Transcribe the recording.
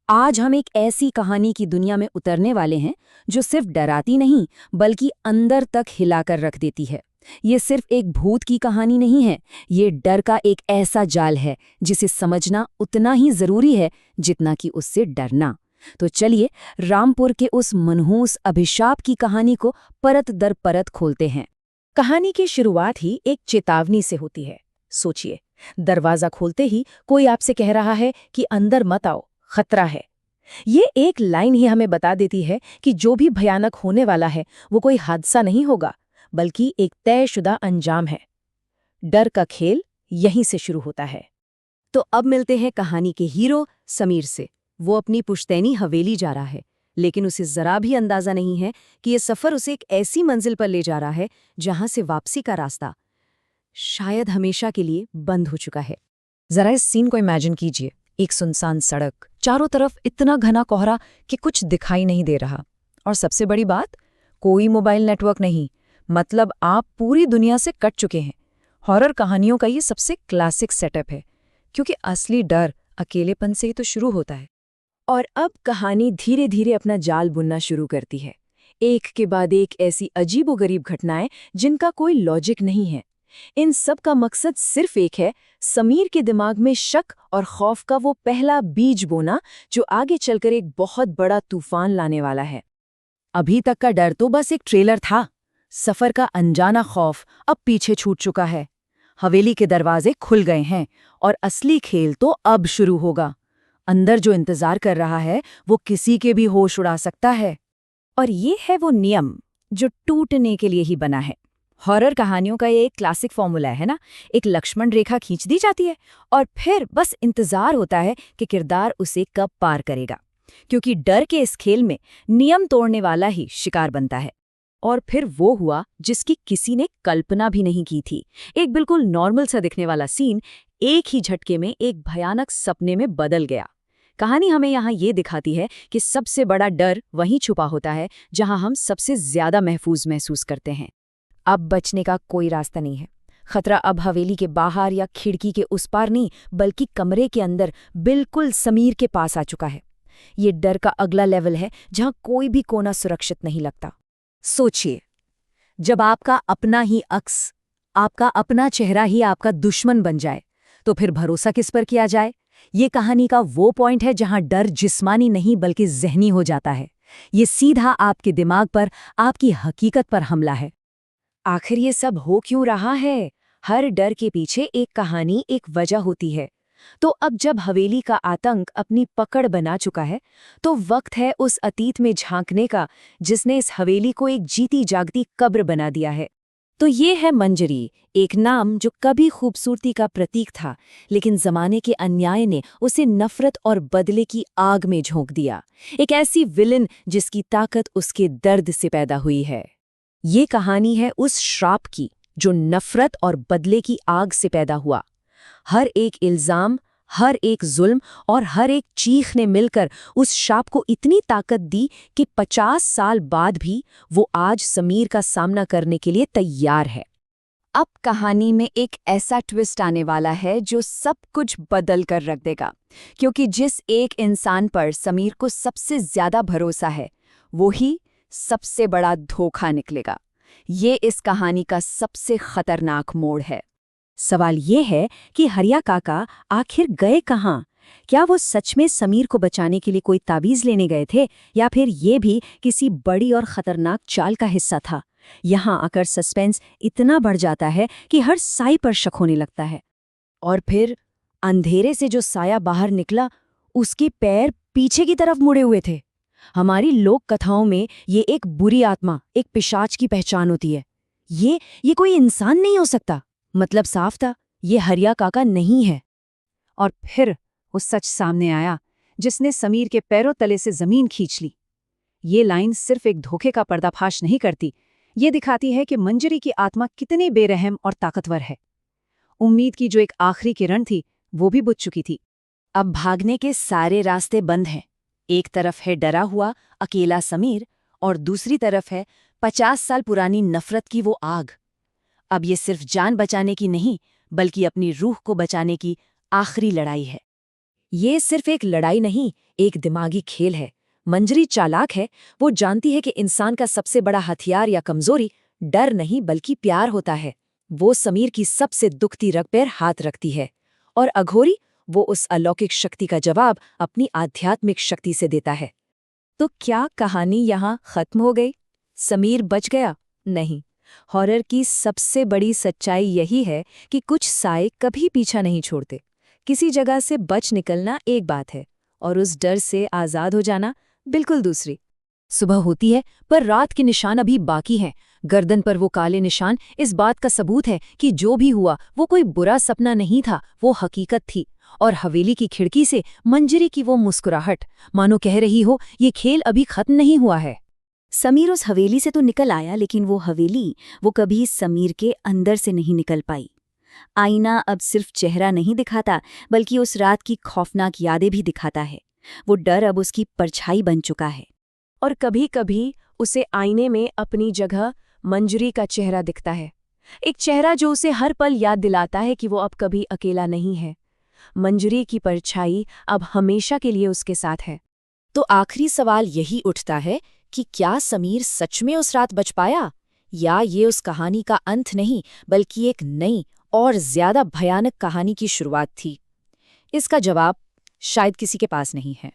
आज हम एक ऐसी कहानी की दुनिया में उतरने वाले हैं जो सिर्फ डराती नहीं बल्कि अंदर तक हिलाकर रख देती है। ये सिर्फ एक भूत की कहानी नहीं है, ये डर का एक ऐसा जाल है जिसे समझना उतना ही जरूरी है जितना कि उससे डरना। तो चलिए रामपुर के उस मनहूस अभिशाप की कहानी को परत दर परत खोलते हैं। कहानी की शुरुआत ही एक चेतावनी से होती है। सोचिए, दरवाजा खोलते ही कोई आपसे कह रहा है कि अंदर मत आओ, खतरा है। ये एक लाइन ही हमें बता देती है कि जो भी भयानक होने वाला है वो कोई हादसा नहीं होगा, बल्कि एक तयशुदा अंजाम है। डर का खेल यहीं से शुरू होता है। तो अब मिलते हैं कहानी के हीरो समीर से। वो अपनी पुश्तैनी हवेली जा रहा है, लेकिन उसे जरा भी अंदाजा नहीं है कि ये सफर उसे एक ऐसी मंजिल पर ले जा रहा है जहां से वापसी का रास्ता शायद हमेशा के लिए बंद हो चुका है। जरा इस सीन को इमेजिन कीजिए। एक सुनसान सड़क, चारों तरफ इतना घना कोहरा कि कुछ दिखाई नहीं दे रहा, और सबसे बड़ी बात, कोई मोबाइल नेटवर्क नहीं। मतलब आप पूरी दुनिया से कट चुके हैं। हॉरर कहानियों का ये सबसे क्लासिक सेटअप है, क्योंकि असली डर अकेलेपन से ही तो शुरू होता है। और अब कहानी धीरे धीरे अपना जाल बुनना शुरू करती है, एक के बाद एक ऐसी अजीबोगरीब घटनाएं जिनका कोई लॉजिक नहीं है। इन सब का मकसद सिर्फ एक है, समीर के दिमाग में शक और खौफ का वो पहला बीज बोना जो आगे चलकर एक बहुत बड़ा तूफान लाने वाला है। अभी तक का डर तो बस एक ट्रेलर था। सफर का अनजाना खौफ अब पीछे छूट चुका है। हवेली के दरवाजे खुल गए हैं और असली खेल तो अब शुरू होगा। अंदर जो इंतजार कर रहा है वो किसी के भी होश उड़ा सकता है। और ये है वो नियम जो टूटने के लिए ही बना है। हॉरर कहानियों का ये एक क्लासिक फॉर्मूला है ना, एक लक्ष्मण रेखा खींच दी जाती है और फिर बस इंतजार होता है कि किरदार उसे कब पार करेगा, क्योंकि डर के इस खेल में नियम तोड़ने वाला ही शिकार बनता है। और फिर वो हुआ जिसकी किसी ने कल्पना भी नहीं की थी। एक बिल्कुल नॉर्मल सा दिखने वाला सीन एक ही झटके में एक भयानक सपने में बदल गया। कहानी हमें यहाँ ये दिखाती है कि सबसे बड़ा डर वहीं छुपा होता है जहाँ हम सबसे ज्यादा महफूज महसूस करते हैं। अब बचने का कोई रास्ता नहीं है। खतरा अब हवेली के बाहर या खिड़की के उस पार नहीं, बल्कि कमरे के अंदर बिल्कुल समीर के पास आ चुका है। ये डर का अगला लेवल है जहां कोई भी कोना सुरक्षित नहीं लगता। सोचिए, जब आपका अपना ही अक्स, आपका अपना चेहरा ही आपका दुश्मन बन जाए, तो फिर भरोसा किस पर किया जाए? ये कहानी का वो पॉइंट है जहां डर जिस्मानी नहीं बल्कि ज़हनी हो जाता है। ये सीधा आपके दिमाग पर, आपकी हकीकत पर हमला है। आखिर ये सब हो क्यों रहा है? हर डर के पीछे एक कहानी, एक वजह होती है। तो अब जब हवेली का आतंक अपनी पकड़ बना चुका है, तो वक्त है उस अतीत में झांकने का जिसने इस हवेली को एक जीती जागती कब्र बना दिया है। तो ये है मंजरी, एक नाम जो कभी खूबसूरती का प्रतीक था, लेकिन जमाने के अन्याय ने उसे नफरत और बदले की आग में झोंक दिया। एक ऐसी विलन जिसकी ताकत उसके दर्द से पैदा हुई है। ये कहानी है उस श्राप की जो नफरत और बदले की आग से पैदा हुआ। हर एक इल्जाम, हर एक जुल्म और हर एक चीख ने मिलकर उस श्राप को इतनी ताकत दी कि 50 साल बाद भी वो आज समीर का सामना करने के लिए तैयार है। अब कहानी में एक ऐसा ट्विस्ट आने वाला है जो सब कुछ बदल कर रख देगा, क्योंकि जिस एक इंसान पर समीर को सबसे ज्यादा भरोसा है, वो ही सबसे बड़ा धोखा निकलेगा। ये इस कहानी का सबसे खतरनाक मोड़ है। सवाल ये है कि हरिया काका आखिर गए कहाँ? क्या वो सच में समीर को बचाने के लिए कोई ताबीज लेने गए थे, या फिर ये भी किसी बड़ी और खतरनाक चाल का हिस्सा था? यहाँ आकर सस्पेंस इतना बढ़ जाता है कि हर साई पर शक होने लगता है। और फिर अंधेरे से जो साया बाहर निकला, उसके पैर पीछे की तरफ मुड़े हुए थे। हमारी लोक कथाओं में ये एक बुरी आत्मा, एक पिशाच की पहचान होती है। ये कोई इंसान नहीं हो सकता। मतलब साफ था, ये हरिया काका नहीं है। और फिर वो सच सामने आया जिसने समीर के पैरों तले से जमीन खींच ली। ये लाइन सिर्फ एक धोखे का पर्दाफाश नहीं करती, ये दिखाती है कि मंजरी की आत्मा कितनी बेरहम और ताकतवर है। उम्मीद की जो एक आखिरी किरण थी, वो भी बुझ चुकी थी। अब भागने के सारे रास्ते बंद हैं। एक तरफ है डरा हुआ अकेला समीर और दूसरी तरफ है 50 साल पुरानी नफरत की वो आग। अब ये सिर्फ जान बचाने की नहीं, बल्कि अपनी रूह को बचाने की आखिरी लड़ाई है। ये सिर्फ एक लड़ाई नहीं, एक दिमागी खेल है। मंजरी चालाक है, वो जानती है कि इंसान का सबसे बड़ा हथियार या कमजोरी डर नहीं बल्कि प्यार होता है। वो समीर की सबसे दुखती रग पर हाथ रखती है, और अघोरी वो उस अलौकिक शक्ति का जवाब अपनी आध्यात्मिक शक्ति से देता है। तो क्या कहानी यहाँ खत्म हो गई? समीर बच गया? नहीं। हॉरर की सबसे बड़ी सच्चाई यही है कि कुछ साए कभी पीछा नहीं छोड़ते। किसी जगह से बच निकलना एक बात है, और उस डर से आज़ाद हो जाना बिल्कुल दूसरी। सुबह होती है, पर रात के निशान अभी बाकी हैं। गर्दन पर वो काले निशान इस बात का सबूत है कि जो भी हुआ वो कोई बुरा सपना नहीं था, वो हकीकत थी। और हवेली की खिड़की से मंजरी की वो मुस्कुराहट, मानो कह रही हो ये खेल अभी खत्म नहीं हुआ है। समीर उस हवेली से तो निकल आया, लेकिन वो हवेली वो कभी समीर के अंदर से नहीं निकल पाई। आईना अब सिर्फ चेहरा नहीं दिखाता, बल्कि उस रात की खौफनाक यादें भी दिखाता है। वो डर अब उसकी परछाई बन चुका है। और कभी कभी उसे आईने में अपनी जगह मंजरी का चेहरा दिखता है, एक चेहरा जो उसे हर पल याद दिलाता है कि वो अब कभी अकेला नहीं है। मंजरी की परछाई अब हमेशा के लिए उसके साथ है। तो आखिरी सवाल यही उठता है कि क्या समीर सच में उस रात बच पाया, या ये उस कहानी का अंत नहीं बल्कि एक नई और ज्यादा भयानक कहानी की शुरुआत थी? इसका जवाब शायद किसी के पास नहीं है।